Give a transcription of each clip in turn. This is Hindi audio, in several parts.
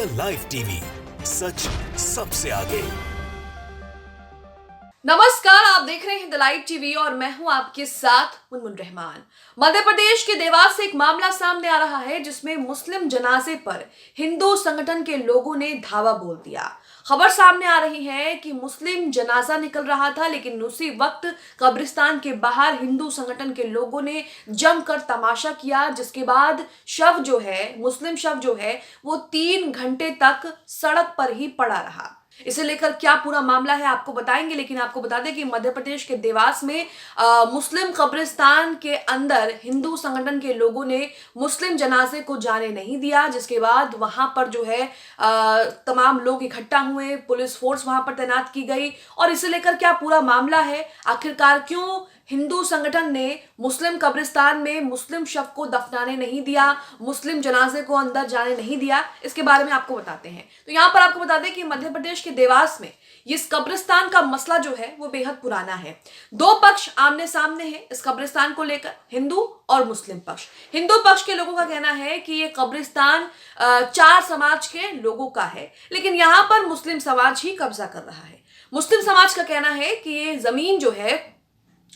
द लाइव टीवी, सच सबसे आगे। नमस्कार, आप देख रहे हैं द लाइव टीवी और मैं हूं आपके साथ मुनमुन रहमान। मध्य प्रदेश के देवास से एक मामला सामने आ रहा है जिसमें मुस्लिम जनाजे पर हिंदू संगठन के लोगों ने धावा बोल दिया। खबर सामने आ रही है कि मुस्लिम जनाजा निकल रहा था, लेकिन उसी वक्त कब्रिस्तान के बाहर हिंदू संगठन के लोगों ने जमकर तमाशा किया, जिसके बाद शव जो है, मुस्लिम शव जो है, वो 3 घंटे तक सड़क पर ही पड़ा रहा। इसे लेकर क्या पूरा मामला है आपको बताएंगे, लेकिन आपको बता दें कि मध्य प्रदेश के देवास में मुस्लिम कब्रिस्तान के अंदर हिंदू संगठन के लोगों ने मुस्लिम जनाजे को जाने नहीं दिया, जिसके बाद वहां पर जो है तमाम लोग इकट्ठा हुए, पुलिस फोर्स वहां पर तैनात की गई। और इसे लेकर क्या पूरा मामला है, आखिरकार क्यों हिंदू संगठन ने मुस्लिम कब्रिस्तान में मुस्लिम शव को दफनाने नहीं दिया, मुस्लिम जनाजे को अंदर जाने नहीं दिया, इसके बारे में आपको बताते हैं। तो यहाँ पर आपको बता दें कि मध्य प्रदेश के देवास में इस कब्रिस्तान का मसला जो है वो बेहद पुराना है। 2 पक्ष आमने सामने हैं इस कब्रिस्तान को लेकर, हिंदू और मुस्लिम पक्ष। हिंदू पक्ष के लोगों का कहना है कि ये कब्रिस्तान 4 समाज के लोगों का है, लेकिन यहाँ पर मुस्लिम समाज ही कब्जा कर रहा है। मुस्लिम समाज का कहना है कि ये जमीन जो है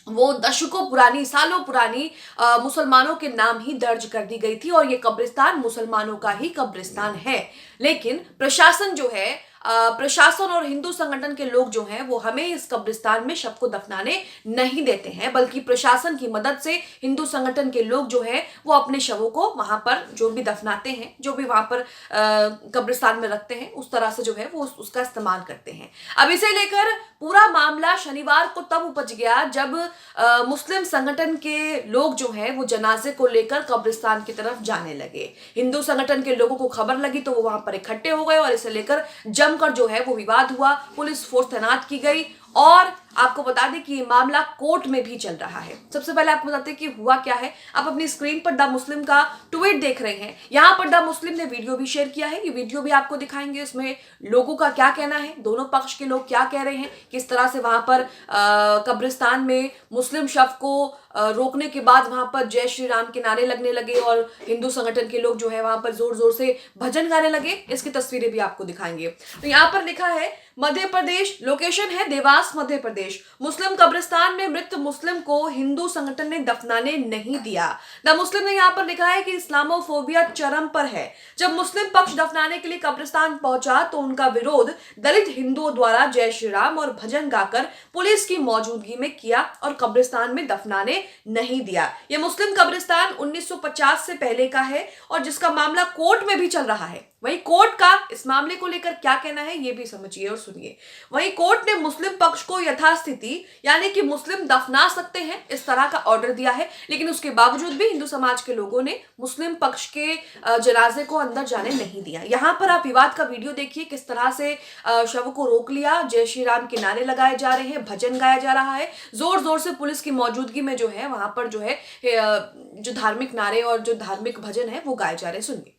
वो दशकों पुरानी, सालों पुरानी मुसलमानों के नाम ही दर्ज कर दी गई थी और ये कब्रिस्तान मुसलमानों का ही कब्रिस्तान है। लेकिन प्रशासन जो है, प्रशासन और हिंदू संगठन के लोग जो हैं वो हमें इस कब्रिस्तान में शव को दफनाने नहीं देते हैं, बल्कि प्रशासन की मदद से हिंदू संगठन के लोग जो हैं वो अपने शवों को वहां पर जो भी दफनाते हैं, जो भी वहां पर कब्रिस्तान में रखते हैं, उस तरह से जो है वो उसका इस्तेमाल करते हैं। अब इसे लेकर पूरा मामला शनिवार को तब उपज गया जब मुस्लिम संगठन के लोग जो हैं वो जनाजे को लेकर कब्रिस्तान की तरफ जाने लगे। हिंदू संगठन के लोगों को खबर लगी तो वो वहां पर इकट्ठे हो गए और इसे लेकर जमकर जो है वो विवाद हुआ, पुलिस फोर्स तैनात की गई और आपको बता दें कि ये मामला कोर्ट में भी चल रहा है। सबसे पहले आपको बताते हैं कि हुआ क्या है। आप अपनी स्क्रीन पर द मुस्लिम का ट्वीट देख रहे हैं। यहाँ पर द मुस्लिम ने वीडियो भी शेयर किया है, ये वीडियो भी आपको दिखाएंगे। इसमें लोगों का क्या कहना है, दोनों पक्ष के लोग क्या कह रहे हैं, किस तरह से वहां पर कब्रिस्तान में मुस्लिम शव को रोकने के बाद वहां पर जय श्री राम के नारे लगने लगे और हिंदू संगठन के लोग जो है वहां पर जोर जोर से भजन गाने लगे। इसकी तस्वीरें भी आपको दिखाएंगे। तो यहाँ पर लिखा है मध्य प्रदेश, लोकेशन है देवास मध्य प्रदेश। मुस्लिम कब्रिस्तान में मृत मुस्लिम को हिंदू संगठन ने दफनाने नहीं दिया। द मुस्लिम ने यहाँ पर लिखा है कि इस्लामोफोबिया चरम पर है। जब मुस्लिम पक्ष दफनाने के लिए कब्रिस्तान पहुंचा तो उनका विरोध दलित हिंदुओं द्वारा जय श्री राम और भजन गाकर पुलिस की मौजूदगी में किया और कब्रिस्तान में दफनाने नहीं दिया। यह मुस्लिम कब्रिस्तान 1950 से पहले का है और जिसका मामला कोर्ट में भी चल रहा है। वहीं कोर्ट का इस मामले को लेकर क्या कहना है ये भी समझिए और सुनिए। वहीं कोर्ट ने मुस्लिम पक्ष को यथास्थिति यानी कि मुस्लिम दफना सकते हैं इस तरह का ऑर्डर दिया है, लेकिन उसके बावजूद भी हिंदू समाज के लोगों ने मुस्लिम पक्ष के जनाजे को अंदर जाने नहीं दिया। यहाँ पर आप विवाद का वीडियो देखिए, किस तरह से शव को रोक लिया, जय श्री राम के नारे लगाए जा रहे हैं, भजन गाया जा रहा है, जोर जोर से पुलिस की मौजूदगी में जो है वहां पर जो है जो धार्मिक नारे और जो धार्मिक भजन है वो गाए जा रहे हैं। सुनिए।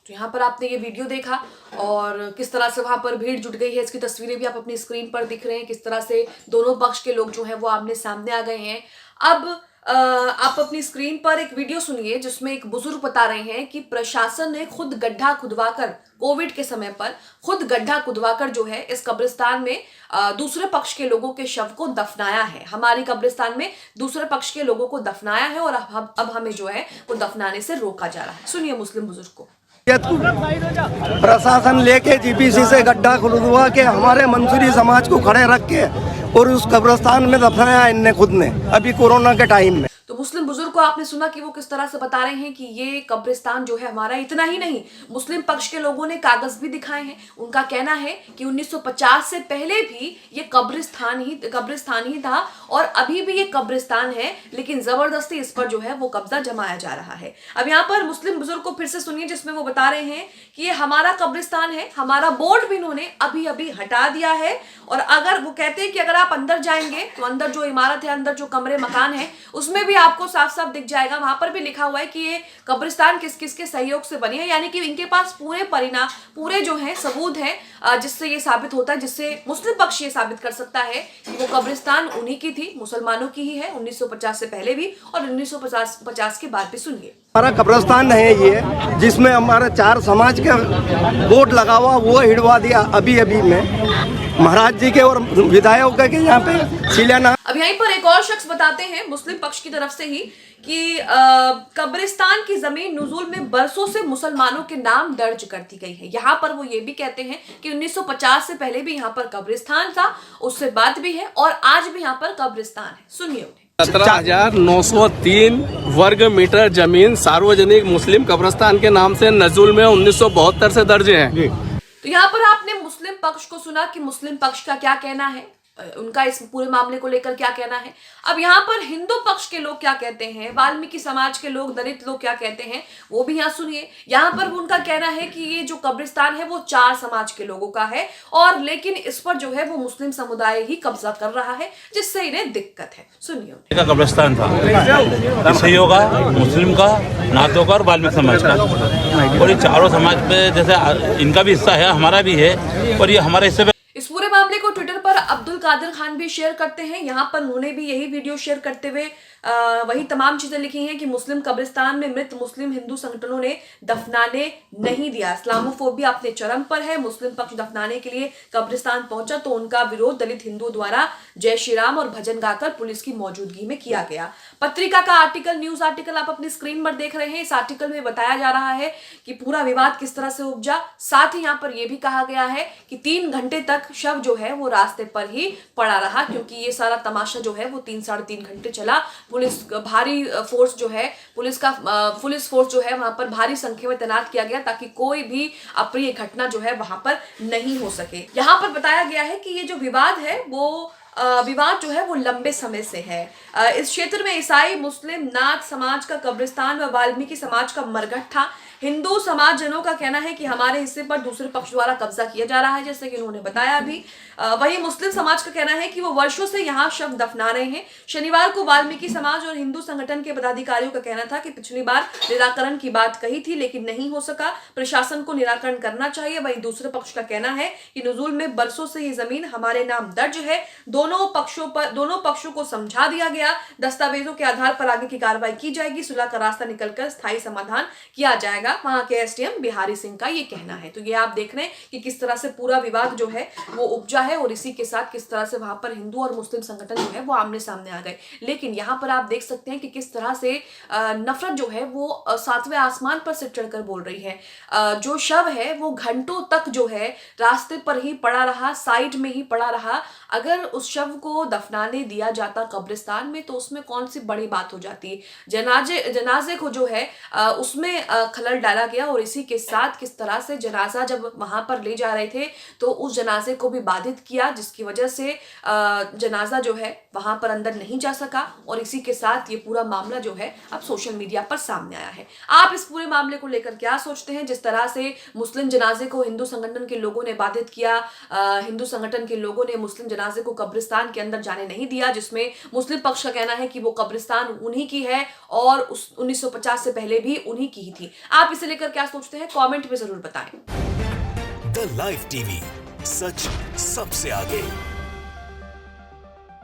तो यहाँ पर आपने ये वीडियो देखा और किस तरह से वहां पर भीड़ जुट गई है, इसकी तस्वीरें भी आप अपनी स्क्रीन पर दिख रहे हैं। किस तरह से दोनों पक्ष के लोग जो हैं वो आमने सामने आ गए हैं। अब आप अपनी स्क्रीन पर एक वीडियो सुनिए जिसमें एक बुजुर्ग बता रहे हैं कि प्रशासन ने खुद गड्ढा खुदवाकर, कोविड के समय पर खुद गड्ढा खुदवाकर जो है इस कब्रिस्तान में दूसरे पक्ष के लोगों के शव को दफनाया है। हमारे कब्रिस्तान में दूसरे पक्ष के लोगों को दफनाया है और अब हमें जो है वो दफनाने से रोका जा रहा है। सुनिए मुस्लिम बुजुर्ग को। प्रशासन लेके जीपीसी से गड्ढा खुदवा के हमारे मंसूरी समाज को खड़े रख के और उस कब्रिस्तान में दफनाया इनने खुद ने, अभी कोरोना के टाइम में। तो मुस्लिम बुजुर्ग को आपने सुना कि वो किस तरह से बता रहे हैं कि ये कब्रिस्तान जो है हमारा। इतना ही नहीं, मुस्लिम पक्ष के लोगों ने कागज भी दिखाए हैं। उनका कहना है कि 1950 से पहले भी ये कब्रिस्तान ही था और अभी भी ये कब्रिस्तान है, लेकिन जबरदस्ती इस पर जो है वो कब्जा जमाया जा रहा है। अब यहाँ पर मुस्लिम बुजुर्ग को फिर से सुनिए जिसमें वो बता रहे हैं कि ये हमारा कब्रिस्तान है, हमारा बोर्ड भी इन्होंने अभी अभी हटा दिया है और अगर वो कहते हैं कि अगर आप अंदर जाएंगे तो अंदर जो इमारत है, अंदर जो कमरे मकान है, उसमें भी आपको साफ साफ दिख जाएगा। वहां पर भी लिखा हुआ है कि ये कब्रिस्तान किस किस के सहयोग से बनी है, यानी कि इनके पास पूरे जो है सबूत है जिससे ये साबित होता है, जिससे मुस्लिम पक्ष ये साबित कर सकता है कि वो कब्रिस्तान उन्हीं की थी, मुसलमानों की ही है, 1950 से पहले भी और 1950 के बाद भी। सुनिए, हमारा कब्रिस्तान है ये, जिसमें हमारे 4 समाज के बोर्ड लगा हुआ, वो हिड़वा दिया अभी में महाराज जी के और विधायकों के यहाँ पे शिलान्यास। अब यहीं पर एक और शख्स बताते हैं मुस्लिम पक्ष की तरफ से ही कि कब्रिस्तान की जमीन नुजूल में बरसों से मुसलमानों के नाम दर्ज कर दी गई है। यहाँ पर वो ये भी कहते हैं कि 1950 से पहले भी यहाँ पर कब्रिस्तान था, उससे बाद भी है और आज भी यहाँ पर कब्रिस्तान है। सुनिए उन्हें। 17,903 वर्ग मीटर जमीन सार्वजनिक मुस्लिम कब्रिस्तान के नाम से नजुल में 1972 से दर्ज है। तो यहाँ पर आपने मुस्लिम पक्ष को सुना कि मुस्लिम पक्ष का क्या कहना है, उनका इस पूरे मामले को लेकर क्या कहना है। अब यहाँ पर हिंदू पक्ष के लोग क्या कहते हैं, वाल्मीकि समाज के लोग, दलित लोग क्या कहते हैं, वो भी यहाँ सुनिए। यहाँ पर उनका कहना है कि ये जो कब्रिस्तान है वो 4 समाज के लोगों का है और लेकिन इस पर जो है वो मुस्लिम समुदाय ही कब्जा कर रहा है, जिससे इन्हें दिक्कत है। सुनिए। का कब्रिस्तान था ईसाइयों का, मुस्लिम का, नाथों का और वाल्मीकि समाज का, और ये चारों समाज पे जैसे इनका भी हिस्सा है, हमारा भी है, और ये हमारे हिस्से। इस पूरे मामले को ट्विटर पर अब्दुल कादिर खान भी शेयर करते हैं। यहाँ पर उन्होंने भी यही वीडियो शेयर करते हुए वही तमाम चीजें लिखी हैं कि मुस्लिम कब्रिस्तान में मृत मुस्लिम हिंदू संगठनों ने दफनाने नहीं दिया। इस्लामोफोबिया अपने चरम पर है। मुस्लिम पक्ष दफनाने के लिए कब्रिस्तान पहुंचा तो उनका विरोध दलित हिंदुओं द्वारा जय श्री राम और भजन गाकर पुलिस की मौजूदगी में किया गया। पत्रिका का आर्टिकल, न्यूज आर्टिकल आप अपनी स्क्रीन पर देख रहे हैं। इस आर्टिकल में बताया जा रहा है कि पूरा विवाद किस तरह से उपजा। साथ ही यहाँ पर यह भी कहा गया है कि 3 घंटे तक शव जो है वो रास्ते पर ही पड़ा रहा, क्योंकि ये सारा तमाशा जो है वो 3-3.5 घंटे चला। पुलिस भारी फोर्स जो है, पुलिस फोर्स जो है वहां पर भारी संख्या में तैनात किया गया ताकि कोई भी अप्रिय घटना जो है वहां पर नहीं हो सके। यहाँ पर बताया गया है कि ये जो विवाद है वो विवाद जो है वो लंबे समय से है। इस क्षेत्र में ईसाई, मुस्लिम, नाथ समाज का कब्रिस्तान व वाल्मीकि समाज का मरघट था। हिंदू समाज जनों का कहना है कि हमारे हिस्से पर दूसरे पक्ष द्वारा कब्जा किया जा रहा है, जैसे कि उन्होंने बताया अभी। वहीं मुस्लिम समाज का कहना है कि वो वर्षों से यहाँ शव दफना रहे हैं। शनिवार को वाल्मीकि समाज और हिंदू संगठन के पदाधिकारियों का कहना था कि पिछली बार निराकरण की बात कही थी लेकिन नहीं हो सका, प्रशासन को निराकरण करना चाहिए। वहीं दूसरे पक्ष का कहना है कि नुजूल में बरसों से ये जमीन हमारे नाम दर्ज है। दोनों पक्षों को समझा दिया गया। दस्तावेजों के आधार पर आगे की कार्रवाई की जाएगी। सुलह का रास्ता निकलकर स्थायी समाधान किया जाएगा, वहां के एसडीएम बिहारी सिंह का ये कहना है। तो ये आप देख रहे हैं कि किस तरह से पूरा विवाद जो है वो उपजा है और इसी के साथ किस तरह से वहां पर हिंदू और मुस्लिम संगठन जो है वो आमने सामने आ गए। लेकिन यहाँ पर आप देख सकते हैं कि किस तरह से नफरत जो है वो 7वें आसमान पर से चढ़कर बोल रही है। जो शव है वो घंटों तक जो है रास्ते पर ही पड़ा रहा, साइड में ही पड़ा रहा। अगर उस शव को दफनाने दिया जाता कब्रिस्तान में तो उसमें कौन सी बड़ी बात हो जाती। जनाजे को जो है उसमें खलल डाला गया और इसी के साथ किस तरह से जनाजा जब वहां पर ले जा रहे थे तो उस जनाजे को भी बाधित किया, जिसकी वजह से जनाजा जो है वहां पर अंदर नहीं जा सका और इसी के साथ ये पूरा मामला जो है अब सोशल मीडिया पर सामने आया है। आप इस पूरे मामले को लेकर क्या सोचते हैं? जिस तरह से मुस्लिम जनाजे को हिंदू संगठन के लोगों ने बाधित किया, हिंदू संगठन के लोगों ने मुस्लिम जनाजे को कब्रिस्तान के अंदर जाने नहीं दिया, जिसमें मुस्लिम पक्ष का कहना है कि वो कब्रिस्तान उन्हीं की है और उस 1950 से पहले भी उन्हीं की ही थी। आप इसे लेकर क्या सोचते हैं? कमेंट में जरूर बताएं। द लाइव टीवी, सच सबसे आगे।